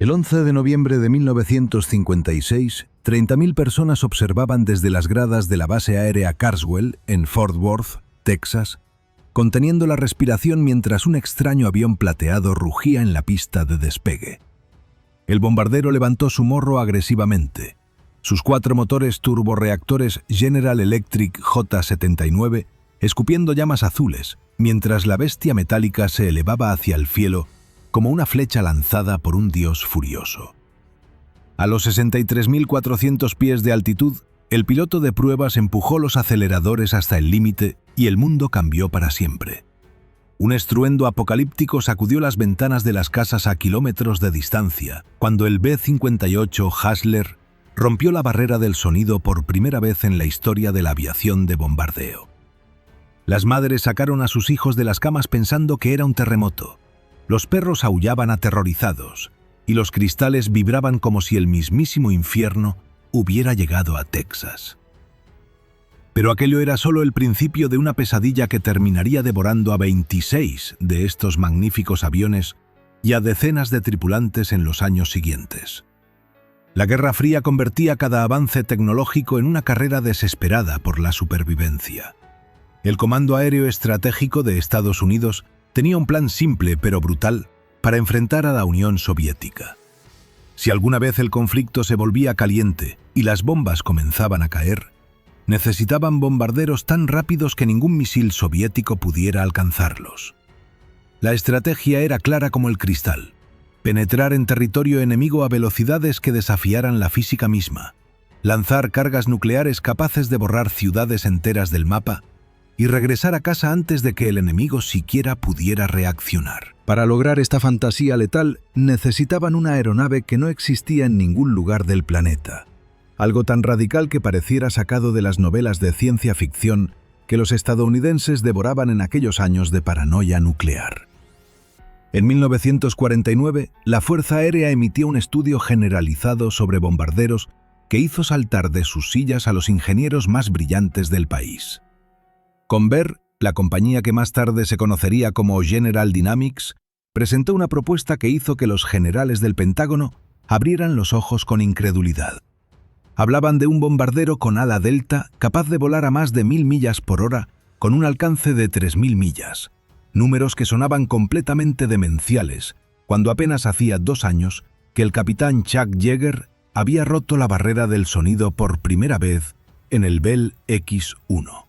El 11 de noviembre de 1956, 30.000 personas observaban desde las gradas de la base aérea Carswell, en Fort Worth, Texas, conteniendo la respiración mientras un extraño avión plateado rugía en la pista de despegue. El bombardero levantó su morro agresivamente. Sus 4 motores turborreactores General Electric J-79 escupiendo llamas azules, mientras la bestia metálica se elevaba hacia el cielo como una flecha lanzada por un dios furioso. A los 63.400 pies de altitud, el piloto de pruebas empujó los aceleradores hasta el límite y el mundo cambió para siempre. Un estruendo apocalíptico sacudió las ventanas de las casas a kilómetros de distancia, cuando el B-58 Hustler rompió la barrera del sonido por primera vez en la historia de la aviación de bombardeo. Las madres sacaron a sus hijos de las camas pensando que era un terremoto. Los perros aullaban aterrorizados, y los cristales vibraban como si el mismísimo infierno hubiera llegado a Texas. Pero aquello era solo el principio de una pesadilla que terminaría devorando a 26 de estos magníficos aviones y a decenas de tripulantes en los años siguientes. La Guerra Fría convertía cada avance tecnológico en una carrera desesperada por la supervivencia. El Comando Aéreo Estratégico de Estados Unidos tenía un plan simple pero brutal para enfrentar a la Unión Soviética. Si alguna vez el conflicto se volvía caliente y las bombas comenzaban a caer, necesitaban bombarderos tan rápidos que ningún misil soviético pudiera alcanzarlos. La estrategia era clara como el cristal: penetrar en territorio enemigo a velocidades que desafiaran la física misma, lanzar cargas nucleares capaces de borrar ciudades enteras del mapa y regresar a casa antes de que el enemigo siquiera pudiera reaccionar. Para lograr esta fantasía letal, necesitaban una aeronave que no existía en ningún lugar del planeta. Algo tan radical que pareciera sacado de las novelas de ciencia ficción que los estadounidenses devoraban en aquellos años de paranoia nuclear. En 1949, la Fuerza Aérea emitió un estudio generalizado sobre bombarderos que hizo saltar de sus sillas a los ingenieros más brillantes del país. Convair, la compañía que más tarde se conocería como General Dynamics, presentó una propuesta que hizo que los generales del Pentágono abrieran los ojos con incredulidad. Hablaban de un bombardero con ala delta capaz de volar a más de 1.000 millas por hora con un alcance de 3.000 millas, números que sonaban completamente demenciales, cuando apenas hacía 2 años que el capitán Chuck Yeager había roto la barrera del sonido por primera vez en el Bell X-1.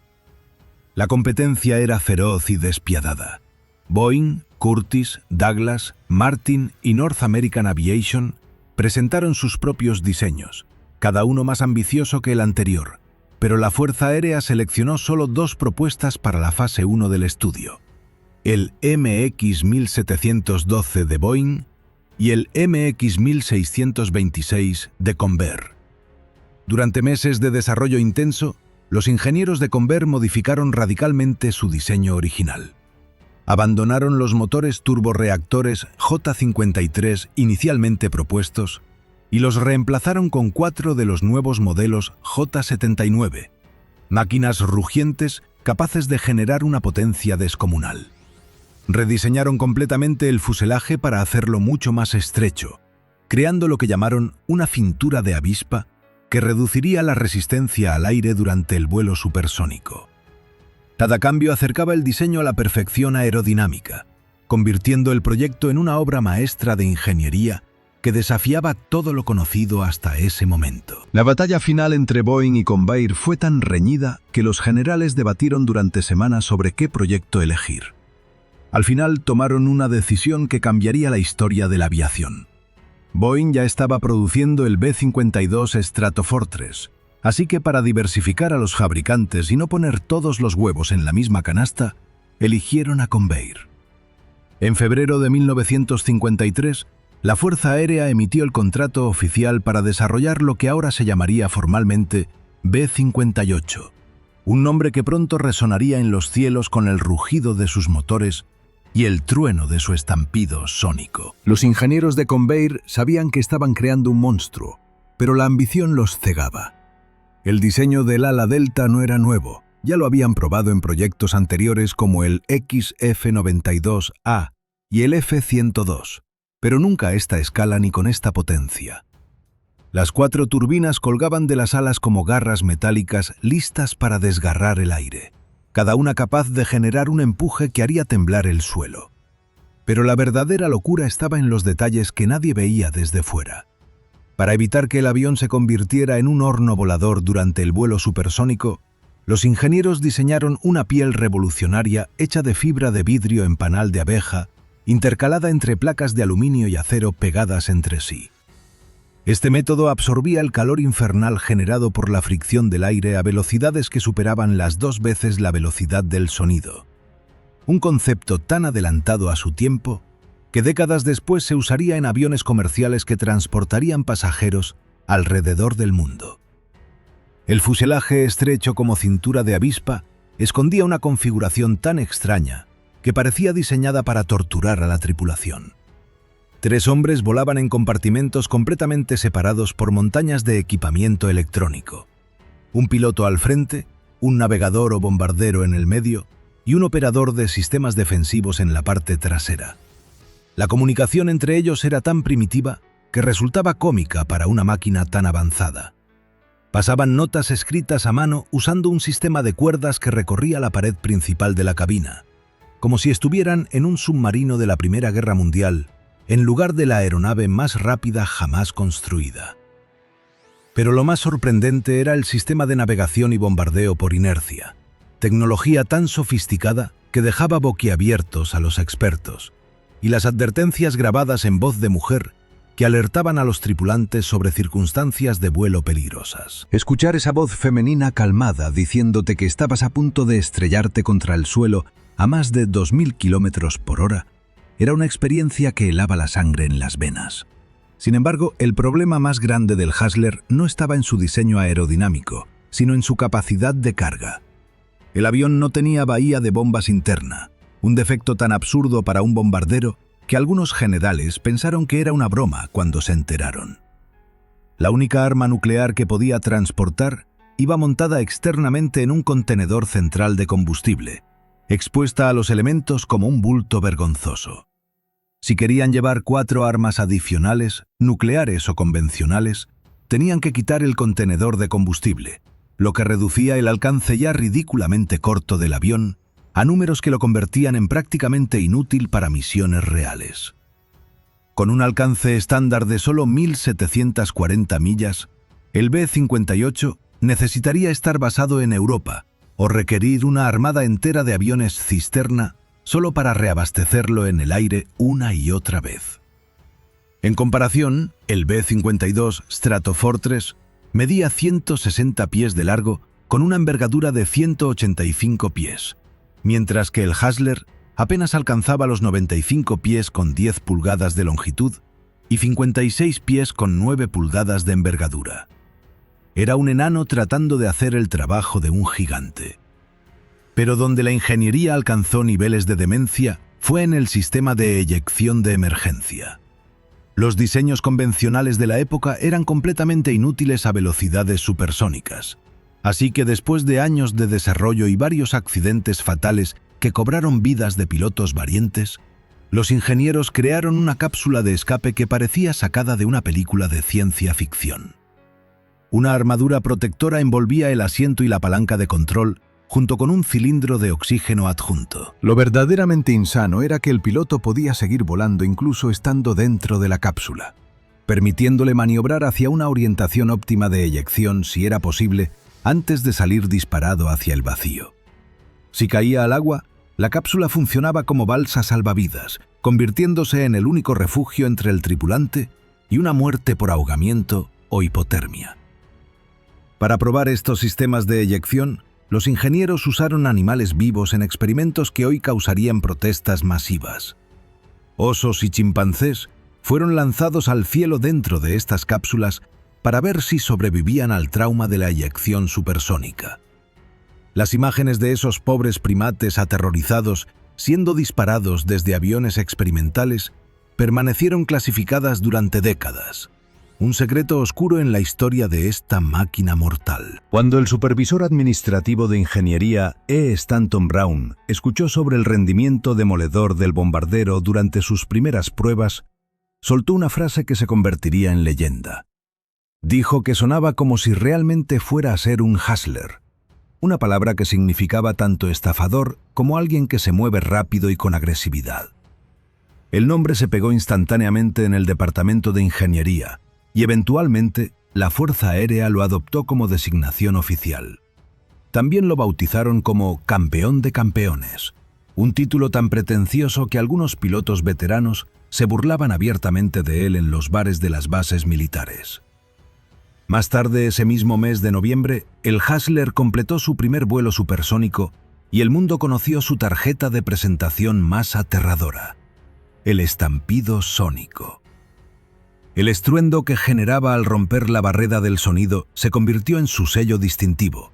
La competencia era feroz y despiadada. Boeing, Curtiss, Douglas, Martin y North American Aviation presentaron sus propios diseños, cada uno más ambicioso que el anterior, pero la Fuerza Aérea seleccionó solo 2 propuestas para la fase 1 del estudio: el MX-1712 de Boeing y el MX-1626 de Convair. Durante meses de desarrollo intenso, los ingenieros de Convair modificaron radicalmente su diseño original. Abandonaron los motores turborreactores J-53 inicialmente propuestos y los reemplazaron con 4 de los nuevos modelos J-79, máquinas rugientes capaces de generar una potencia descomunal. Rediseñaron completamente el fuselaje para hacerlo mucho más estrecho, creando lo que llamaron una cintura de avispa que reduciría la resistencia al aire durante el vuelo supersónico. Cada cambio acercaba el diseño a la perfección aerodinámica, convirtiendo el proyecto en una obra maestra de ingeniería que desafiaba todo lo conocido hasta ese momento. La batalla final entre Boeing y Convair fue tan reñida que los generales debatieron durante semanas sobre qué proyecto elegir. Al final tomaron una decisión que cambiaría la historia de la aviación. Boeing ya estaba produciendo el B-52 Stratofortress, así que para diversificar a los fabricantes y no poner todos los huevos en la misma canasta, eligieron a Convair. En febrero de 1953, la Fuerza Aérea emitió el contrato oficial para desarrollar lo que ahora se llamaría formalmente B-58, un nombre que pronto resonaría en los cielos con el rugido de sus motores y el trueno de su estampido sónico. Los ingenieros de Convair sabían que estaban creando un monstruo, pero la ambición los cegaba. El diseño del ala delta no era nuevo, ya lo habían probado en proyectos anteriores como el XF-92A y el F-102, pero nunca a esta escala ni con esta potencia. Las 4 turbinas colgaban de las alas como garras metálicas listas para desgarrar el aire, cada una capaz de generar un empuje que haría temblar el suelo. Pero la verdadera locura estaba en los detalles que nadie veía desde fuera. Para evitar que el avión se convirtiera en un horno volador durante el vuelo supersónico, los ingenieros diseñaron una piel revolucionaria hecha de fibra de vidrio en panal de abeja, intercalada entre placas de aluminio y acero pegadas entre sí. Este método absorbía el calor infernal generado por la fricción del aire a velocidades que superaban las 2 veces la velocidad del sonido. Un concepto tan adelantado a su tiempo que décadas después se usaría en aviones comerciales que transportarían pasajeros alrededor del mundo. El fuselaje, estrecho como cintura de avispa, escondía una configuración tan extraña que parecía diseñada para torturar a la tripulación. 3 hombres volaban en compartimentos completamente separados por montañas de equipamiento electrónico. Un piloto al frente, un navegador o bombardero en el medio y un operador de sistemas defensivos en la parte trasera. La comunicación entre ellos era tan primitiva que resultaba cómica para una máquina tan avanzada. Pasaban notas escritas a mano usando un sistema de cuerdas que recorría la pared principal de la cabina, como si estuvieran en un submarino de la Primera Guerra Mundial, en lugar de la aeronave más rápida jamás construida. Pero lo más sorprendente era el sistema de navegación y bombardeo por inercia, tecnología tan sofisticada que dejaba boquiabiertos a los expertos, y las advertencias grabadas en voz de mujer que alertaban a los tripulantes sobre circunstancias de vuelo peligrosas. Escuchar esa voz femenina calmada diciéndote que estabas a punto de estrellarte contra el suelo a más de 2000 kilómetros por hora era una experiencia que helaba la sangre en las venas. Sin embargo, el problema más grande del Hustler no estaba en su diseño aerodinámico, sino en su capacidad de carga. El avión no tenía bahía de bombas interna, un defecto tan absurdo para un bombardero que algunos generales pensaron que era una broma cuando se enteraron. La única arma nuclear que podía transportar iba montada externamente en un contenedor central de combustible, expuesta a los elementos como un bulto vergonzoso. Si querían llevar 4 armas adicionales, nucleares o convencionales, tenían que quitar el contenedor de combustible, lo que reducía el alcance ya ridículamente corto del avión a números que lo convertían en prácticamente inútil para misiones reales. Con un alcance estándar de solo 1740 millas, el B-58 necesitaría estar basado en Europa o requerir una armada entera de aviones cisterna solo para reabastecerlo en el aire una y otra vez. En comparación, el B-52 Stratofortress medía 160 pies de largo con una envergadura de 185 pies, mientras que el Hustler apenas alcanzaba los 95 pies con 10 pulgadas de longitud y 56 pies con 9 pulgadas de envergadura. Era un enano tratando de hacer el trabajo de un gigante. Pero donde la ingeniería alcanzó niveles de demencia fue en el sistema de eyección de emergencia. Los diseños convencionales de la época eran completamente inútiles a velocidades supersónicas, así que después de años de desarrollo y varios accidentes fatales que cobraron vidas de pilotos valientes, los ingenieros crearon una cápsula de escape que parecía sacada de una película de ciencia ficción. Una armadura protectora envolvía el asiento y la palanca de control, junto con un cilindro de oxígeno adjunto. Lo verdaderamente insano era que el piloto podía seguir volando incluso estando dentro de la cápsula, permitiéndole maniobrar hacia una orientación óptima de eyección si era posible antes de salir disparado hacia el vacío. Si caía al agua, la cápsula funcionaba como balsa salvavidas, convirtiéndose en el único refugio entre el tripulante y una muerte por ahogamiento o hipotermia. Para probar estos sistemas de eyección, los ingenieros usaron animales vivos en experimentos que hoy causarían protestas masivas. Osos y chimpancés fueron lanzados al cielo dentro de estas cápsulas para ver si sobrevivían al trauma de la eyección supersónica. Las imágenes de esos pobres primates aterrorizados siendo disparados desde aviones experimentales permanecieron clasificadas durante décadas. Un secreto oscuro en la historia de esta máquina mortal. Cuando el supervisor administrativo de ingeniería E. Stanton Brown escuchó sobre el rendimiento demoledor del bombardero durante sus primeras pruebas, soltó una frase que se convertiría en leyenda. Dijo que sonaba como si realmente fuera a ser un hustler, una palabra que significaba tanto estafador como alguien que se mueve rápido y con agresividad. El nombre se pegó instantáneamente en el departamento de ingeniería y eventualmente la Fuerza Aérea lo adoptó como designación oficial. También lo bautizaron como Campeón de Campeones, un título tan pretencioso que algunos pilotos veteranos se burlaban abiertamente de él en los bares de las bases militares. Más tarde, ese mismo mes de noviembre, el Hustler completó su primer vuelo supersónico y el mundo conoció su tarjeta de presentación más aterradora: el estampido sónico. El estruendo que generaba al romper la barrera del sonido se convirtió en su sello distintivo,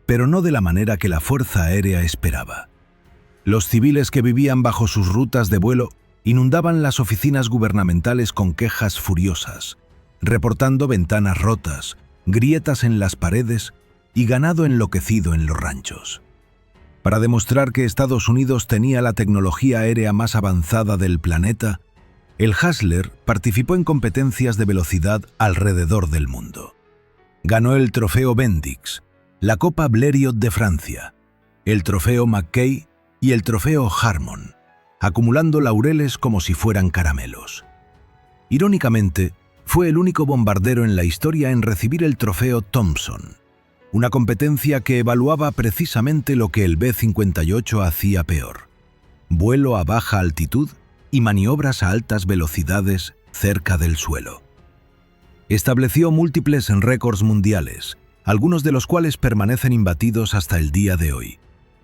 pero no de la manera que la Fuerza Aérea esperaba. Los civiles que vivían bajo sus rutas de vuelo inundaban las oficinas gubernamentales con quejas furiosas, reportando ventanas rotas, grietas en las paredes y ganado enloquecido en los ranchos. Para demostrar que Estados Unidos tenía la tecnología aérea más avanzada del planeta, el Hustler participó en competencias de velocidad alrededor del mundo. Ganó el trofeo Bendix, la Copa Blériot de Francia, el trofeo Mackay y el trofeo Harmon, acumulando laureles como si fueran caramelos. Irónicamente, fue el único bombardero en la historia en recibir el trofeo Thompson, una competencia que evaluaba precisamente lo que el B-58 hacía peor: vuelo a baja altitud y maniobras a altas velocidades cerca del suelo. Estableció múltiples récords mundiales, algunos de los cuales permanecen imbatidos hasta el día de hoy.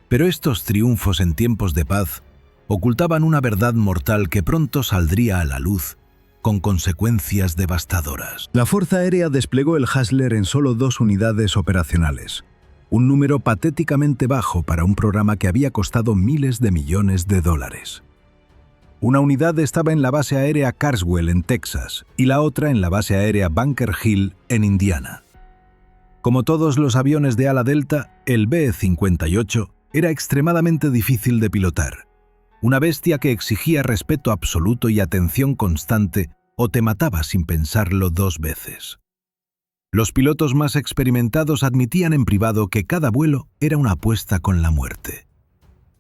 Pero estos triunfos en tiempos de paz ocultaban una verdad mortal que pronto saldría a la luz, con consecuencias devastadoras. La Fuerza Aérea desplegó el Hustler en solo 2 unidades operacionales, un número patéticamente bajo para un programa que había costado miles de millones de dólares. Una unidad estaba en la base aérea Carswell en Texas y la otra en la base aérea Bunker Hill en Indiana. Como todos los aviones de ala delta, el B-58 era extremadamente difícil de pilotar. Una bestia que exigía respeto absoluto y atención constante, o te mataba sin pensarlo 2 veces. Los pilotos más experimentados admitían en privado que cada vuelo era una apuesta con la muerte.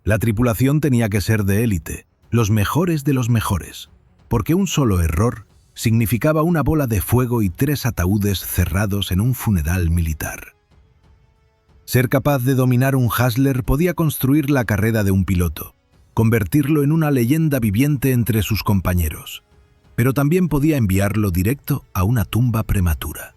La tripulación tenía que ser de élite, los mejores de los mejores, porque un solo error significaba una bola de fuego y 3 ataúdes cerrados en un funeral militar. Ser capaz de dominar un Hustler podía construir la carrera de un piloto, convertirlo en una leyenda viviente entre sus compañeros, pero también podía enviarlo directo a una tumba prematura.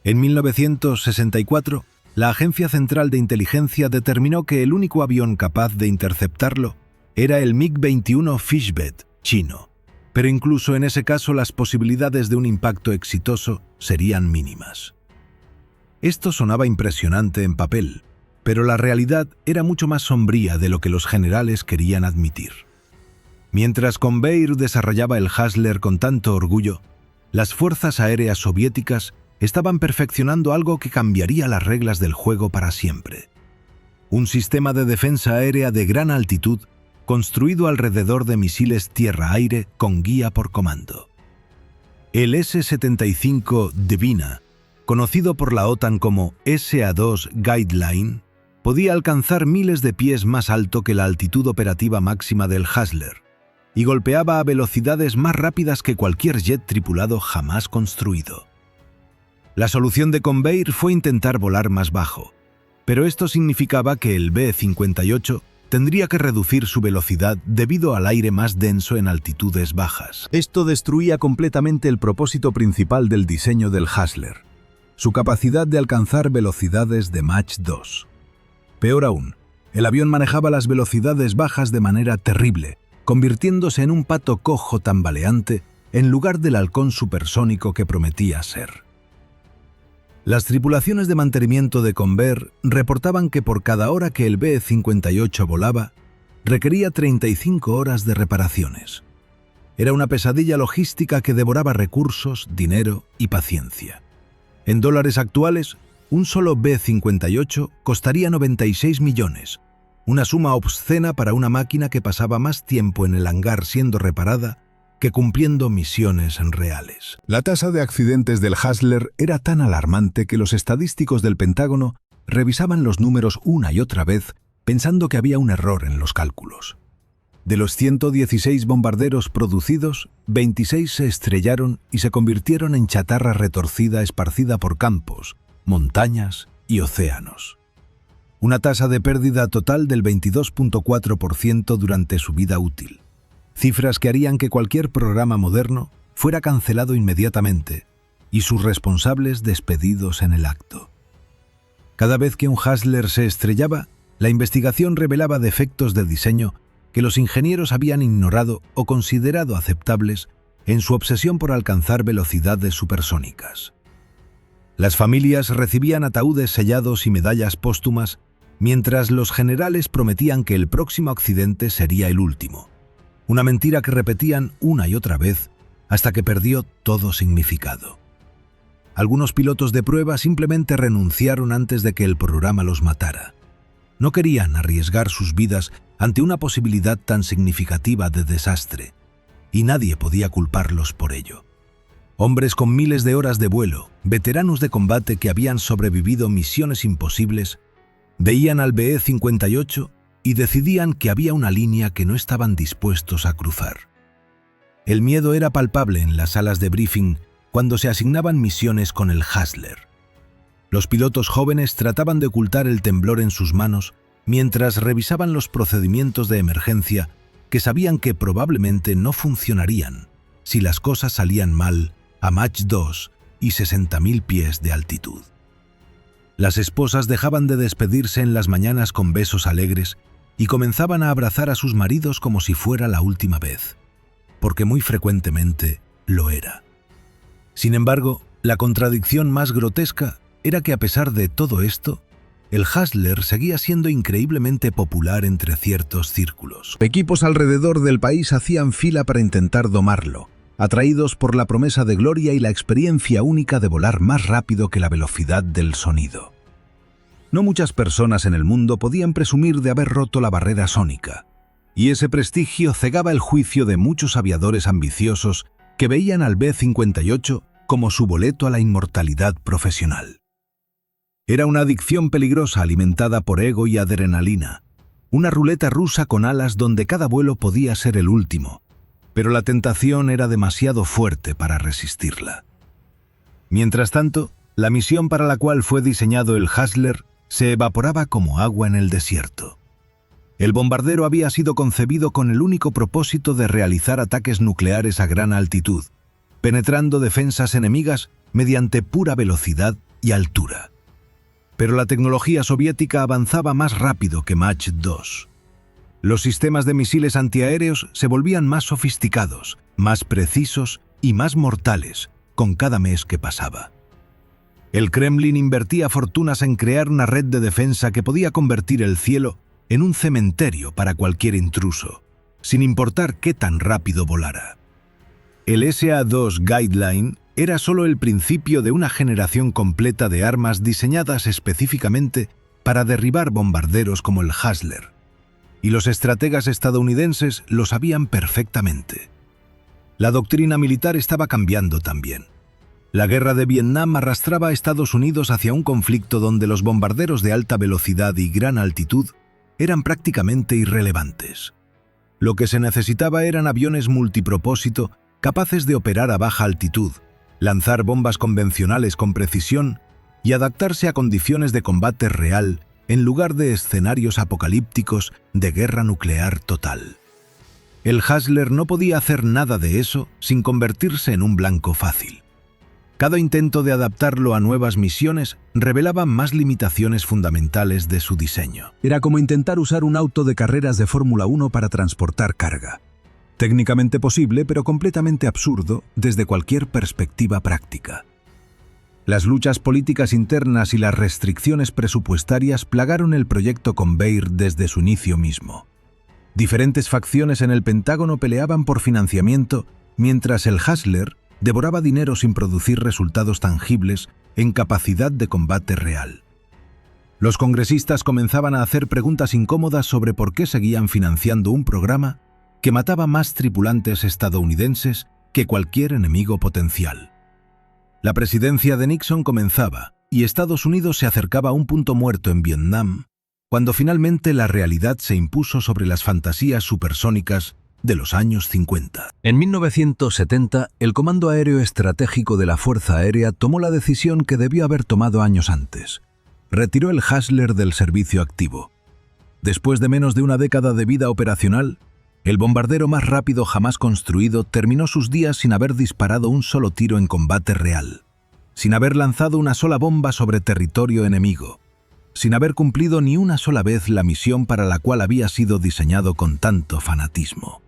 En 1964, la Agencia Central de Inteligencia determinó que el único avión capaz de interceptarlo era el MiG-21 Fishbed chino, pero incluso en ese caso las posibilidades de un impacto exitoso serían mínimas. Esto sonaba impresionante en papel, pero la realidad era mucho más sombría de lo que los generales querían admitir. Mientras Convair desarrollaba el Hustler con tanto orgullo, las fuerzas aéreas soviéticas estaban perfeccionando algo que cambiaría las reglas del juego para siempre: un sistema de defensa aérea de gran altitud construido alrededor de misiles tierra-aire con guía por comando. El S-75 Dvina, conocido por la OTAN como SA-2 Guideline, podía alcanzar miles de pies más alto que la altitud operativa máxima del Hustler y golpeaba a velocidades más rápidas que cualquier jet tripulado jamás construido. La solución de Convair fue intentar volar más bajo, pero esto significaba que el B-58 tendría que reducir su velocidad debido al aire más denso en altitudes bajas. Esto destruía completamente el propósito principal del diseño del Hustler: su capacidad de alcanzar velocidades de Mach 2. Peor aún, el avión manejaba las velocidades bajas de manera terrible, convirtiéndose en un pato cojo tambaleante en lugar del halcón supersónico que prometía ser. Las tripulaciones de mantenimiento de Convair reportaban que por cada hora que el B-58 volaba, requería 35 horas de reparaciones. Era una pesadilla logística que devoraba recursos, dinero y paciencia. En dólares actuales, un solo B-58 costaría 96 millones, una suma obscena para una máquina que pasaba más tiempo en el hangar siendo reparada que cumpliendo misiones reales. La tasa de accidentes del Hustler era tan alarmante que los estadísticos del Pentágono revisaban los números una y otra vez pensando que había un error en los cálculos. De los 116 bombarderos producidos, 26 se estrellaron y se convirtieron en chatarra retorcida esparcida por campos, montañas y océanos. Una tasa de pérdida total del 22.4% durante su vida útil. Cifras que harían que cualquier programa moderno fuera cancelado inmediatamente y sus responsables despedidos en el acto. Cada vez que un Hustler se estrellaba, la investigación revelaba defectos de diseño que los ingenieros habían ignorado o considerado aceptables en su obsesión por alcanzar velocidades supersónicas. Las familias recibían ataúdes sellados y medallas póstumas, mientras los generales prometían que el próximo accidente sería el último. Una mentira que repetían una y otra vez hasta que perdió todo significado. Algunos pilotos de prueba simplemente renunciaron antes de que el programa los matara. No querían arriesgar sus vidas ante una posibilidad tan significativa de desastre, y nadie podía culparlos por ello. Hombres con miles de horas de vuelo, veteranos de combate que habían sobrevivido misiones imposibles, veían al BE-58 y decidían que había una línea que no estaban dispuestos a cruzar. El miedo era palpable en las salas de briefing cuando se asignaban misiones con el Hustler. Los pilotos jóvenes trataban de ocultar el temblor en sus manos mientras revisaban los procedimientos de emergencia que sabían que probablemente no funcionarían si las cosas salían mal a Mach 2 y 60.000 pies de altitud. Las esposas dejaban de despedirse en las mañanas con besos alegres y comenzaban a abrazar a sus maridos como si fuera la última vez, porque muy frecuentemente lo era. Sin embargo, la contradicción más grotesca era que a pesar de todo esto, el Hustler seguía siendo increíblemente popular entre ciertos círculos. Equipos alrededor del país hacían fila para intentar domarlo, atraídos por la promesa de gloria y la experiencia única de volar más rápido que la velocidad del sonido. No muchas personas en el mundo podían presumir de haber roto la barrera sónica, y ese prestigio cegaba el juicio de muchos aviadores ambiciosos que veían al B-58 como su boleto a la inmortalidad profesional. Era una adicción peligrosa alimentada por ego y adrenalina, una ruleta rusa con alas donde cada vuelo podía ser el último, pero la tentación era demasiado fuerte para resistirla. Mientras tanto, la misión para la cual fue diseñado el Hustler se evaporaba como agua en el desierto. El bombardero había sido concebido con el único propósito de realizar ataques nucleares a gran altitud, penetrando defensas enemigas mediante pura velocidad y altura. Pero la tecnología soviética avanzaba más rápido que Mach 2. Los sistemas de misiles antiaéreos se volvían más sofisticados, más precisos y más mortales con cada mes que pasaba. El Kremlin invertía fortunas en crear una red de defensa que podía convertir el cielo en un cementerio para cualquier intruso, sin importar qué tan rápido volara. El SA-2 Guideline era solo el principio de una generación completa de armas diseñadas específicamente para derribar bombarderos como el Hustler, y los estrategas estadounidenses lo sabían perfectamente. La doctrina militar estaba cambiando también. La guerra de Vietnam arrastraba a Estados Unidos hacia un conflicto donde los bombarderos de alta velocidad y gran altitud eran prácticamente irrelevantes. Lo que se necesitaba eran aviones multipropósito capaces de operar a baja altitud, lanzar bombas convencionales con precisión y adaptarse a condiciones de combate real en lugar de escenarios apocalípticos de guerra nuclear total. El Hustler no podía hacer nada de eso sin convertirse en un blanco fácil. Cada intento de adaptarlo a nuevas misiones revelaba más limitaciones fundamentales de su diseño. Era como intentar usar un auto de carreras de Fórmula 1 para transportar carga. Técnicamente posible, pero completamente absurdo desde cualquier perspectiva práctica. Las luchas políticas internas y las restricciones presupuestarias plagaron el proyecto Conveyor desde su inicio mismo. Diferentes facciones en el Pentágono peleaban por financiamiento, mientras el Hustler devoraba dinero sin producir resultados tangibles en capacidad de combate real. Los congresistas comenzaban a hacer preguntas incómodas sobre por qué seguían financiando un programa que mataba más tripulantes estadounidenses que cualquier enemigo potencial. La presidencia de Nixon comenzaba y Estados Unidos se acercaba a un punto muerto en Vietnam, cuando finalmente la realidad se impuso sobre las fantasías supersónicas de los años 50. En 1970, el Comando Aéreo Estratégico de la Fuerza Aérea tomó la decisión que debió haber tomado años antes. Retiró el Hustler del servicio activo. Después de menos de una década de vida operacional, el bombardero más rápido jamás construido terminó sus días sin haber disparado un solo tiro en combate real, sin haber lanzado una sola bomba sobre territorio enemigo, sin haber cumplido ni una sola vez la misión para la cual había sido diseñado con tanto fanatismo.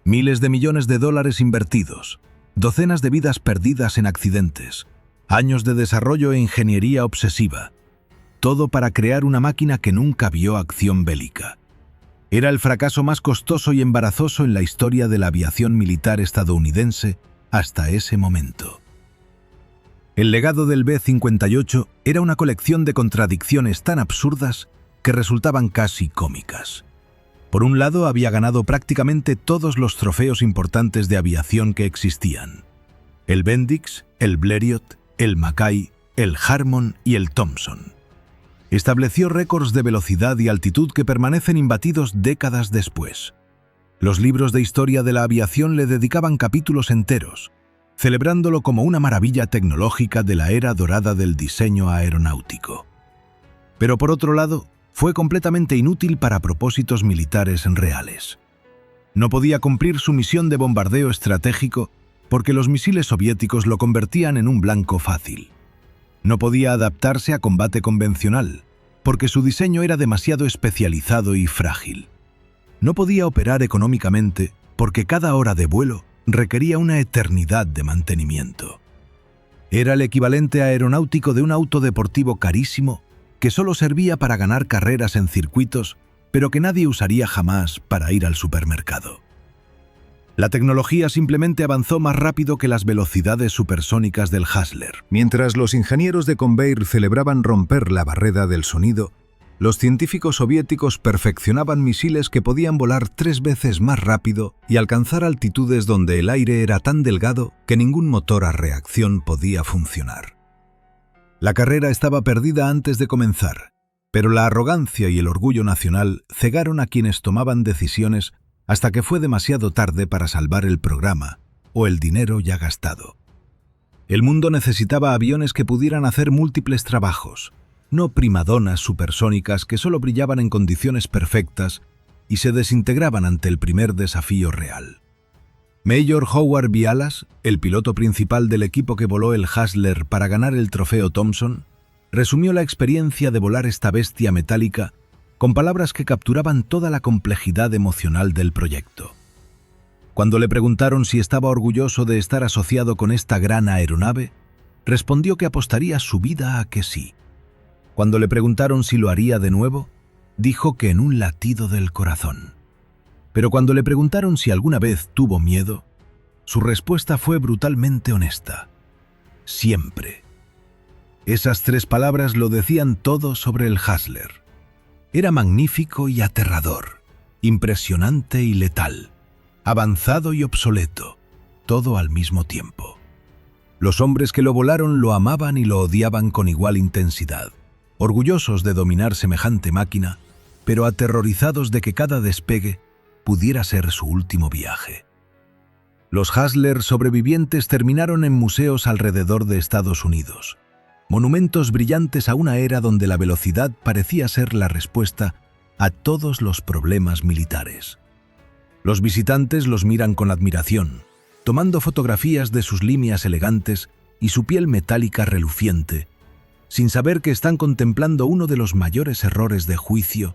Miles de millones de dólares invertidos, docenas de vidas perdidas en accidentes, años de desarrollo e ingeniería obsesiva, todo para crear una máquina que nunca vio acción bélica. Era el fracaso más costoso y embarazoso en la historia de la aviación militar estadounidense hasta ese momento. El legado del B-58 era una colección de contradicciones tan absurdas que resultaban casi cómicas. Por un lado, había ganado prácticamente todos los trofeos importantes de aviación que existían: el Bendix, el Blériot, el Mackay, el Harmon y el Thompson. Estableció récords de velocidad y altitud que permanecen imbatidos décadas después. Los libros de historia de la aviación le dedicaban capítulos enteros, celebrándolo como una maravilla tecnológica de la era dorada del diseño aeronáutico. Pero por otro lado, fue completamente inútil para propósitos militares reales. No podía cumplir su misión de bombardeo estratégico porque los misiles soviéticos lo convertían en un blanco fácil. No podía adaptarse a combate convencional porque su diseño era demasiado especializado y frágil. No podía operar económicamente porque cada hora de vuelo requería una eternidad de mantenimiento. Era el equivalente aeronáutico de un auto deportivo carísimo que solo servía para ganar carreras en circuitos, pero que nadie usaría jamás para ir al supermercado. La tecnología simplemente avanzó más rápido que las velocidades supersónicas del Hustler. Mientras los ingenieros de Convair celebraban romper la barrera del sonido, los científicos soviéticos perfeccionaban misiles que podían volar 3 veces más rápido y alcanzar altitudes donde el aire era tan delgado que ningún motor a reacción podía funcionar. La carrera estaba perdida antes de comenzar, pero la arrogancia y el orgullo nacional cegaron a quienes tomaban decisiones hasta que fue demasiado tarde para salvar el programa o el dinero ya gastado. El mundo necesitaba aviones que pudieran hacer múltiples trabajos, no primadonas supersónicas que solo brillaban en condiciones perfectas y se desintegraban ante el primer desafío real. Major Howard Bialas, el piloto principal del equipo que voló el Hustler para ganar el trofeo Thompson, resumió la experiencia de volar esta bestia metálica con palabras que capturaban toda la complejidad emocional del proyecto. Cuando le preguntaron si estaba orgulloso de estar asociado con esta gran aeronave, respondió que apostaría su vida a que sí. Cuando le preguntaron si lo haría de nuevo, dijo que en un latido del corazón. Pero cuando le preguntaron si alguna vez tuvo miedo, su respuesta fue brutalmente honesta: siempre. Esas 3 palabras lo decían todo sobre el Hustler. Era magnífico y aterrador, impresionante y letal, avanzado y obsoleto, todo al mismo tiempo. Los hombres que lo volaron lo amaban y lo odiaban con igual intensidad, orgullosos de dominar semejante máquina, pero aterrorizados de que cada despegue pudiera ser su último viaje. Los Hustler sobrevivientes terminaron en museos alrededor de Estados Unidos, monumentos brillantes a una era donde la velocidad parecía ser la respuesta a todos los problemas militares. Los visitantes los miran con admiración, tomando fotografías de sus líneas elegantes y su piel metálica reluciente, sin saber que están contemplando uno de los mayores errores de juicio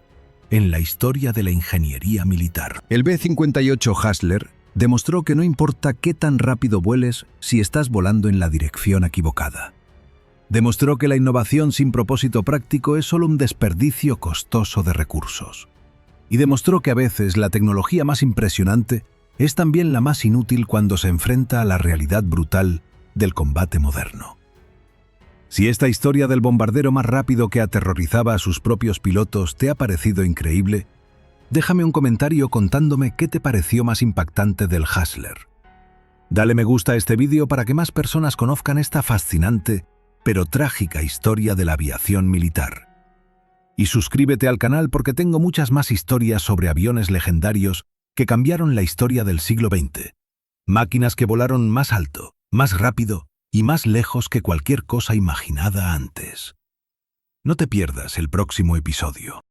en la historia de la ingeniería militar. El B-58 Hustler demostró que no importa qué tan rápido vueles si estás volando en la dirección equivocada. Demostró que la innovación sin propósito práctico es solo un desperdicio costoso de recursos. Y demostró que a veces la tecnología más impresionante es también la más inútil cuando se enfrenta a la realidad brutal del combate moderno. Si esta historia del bombardero más rápido que aterrorizaba a sus propios pilotos te ha parecido increíble, Déjame un comentario contándome qué te pareció más impactante del Hustler. Dale me gusta a este vídeo para que más personas conozcan esta fascinante pero trágica historia de la aviación militar. Y suscríbete al canal porque tengo muchas más historias sobre aviones legendarios que cambiaron la historia del siglo XX. Máquinas que volaron más alto, más rápido y más lejos que cualquier cosa imaginada antes. No te pierdas el próximo episodio.